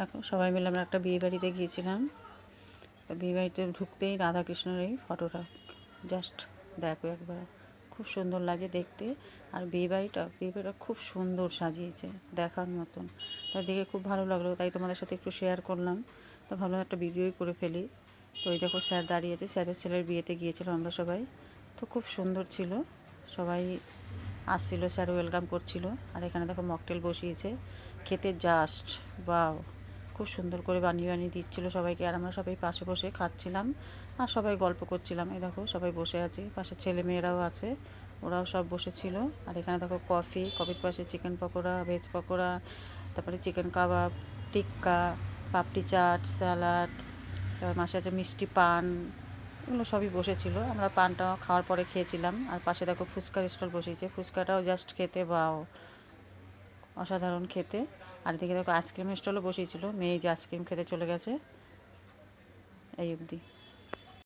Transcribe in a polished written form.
দেখো সবাই মিলে আমরা একটা বিয়ে বাড়িতে গিয়েছিলাম। তো বিয়ে বাড়িতে ঢুকতেই রাধাকৃষ্ণের এই ফটোটা জাস্ট দেখো একবার, খুব সুন্দর লাগে দেখতে। আর বিয়ে বাড়িটা খুব সুন্দর সাজিয়েছে, দেখার মতন। তাই দেখে খুব ভালো লাগলো, তাই তোমাদের সাথে একটু শেয়ার করলাম। তো ভালো একটা ভিডিওই করে ফেলি। তো ওই দেখো স্যার দাঁড়িয়েছে, স্যারের ছেলের বিয়েতে গিয়েছিলাম আমরা সবাই। তো খুব সুন্দর ছিল, সবাই আসছিল, স্যার ওয়েলকাম করছিল। আর এখানে দেখো মকটেল বসিয়েছে, খেতে জাস্ট বাও, খুব সুন্দর করে বানিয়ে বানিয়ে দিচ্ছিলো সবাইকে। আর আমরা সবাই পাশে বসে খাচ্ছিলাম আর সবাই গল্প করছিলাম। এই দেখো সবাই বসে আছে, পাশে ছেলে মেয়েরাও আছে, ওরাও সব বসেছিল। আর এখানে দেখো কফির পাশে চিকেন পকোড়া, ভেজ পকোড়া, তারপরে চিকেন কাবাব, টিক্কা, পাপড়ি চাট, স্যালাড, তারপর মাসে আছে মিষ্টি পান, এগুলো সবই বসেছিল। আমরা পানটা খাওয়ার পরে খেয়েছিলাম। আর পাশে দেখো ফুচকার স্টল বসিয়েছে, ফুচকাটাও জাস্ট খেতে বাও, অসাধারণ খেতে। আর এদিকে দেখো আইসক্রিমের স্টলও বসিয়েছিল, মেয়ে যে আইসক্রিম খেতে চলে গেছে, এই অবধি।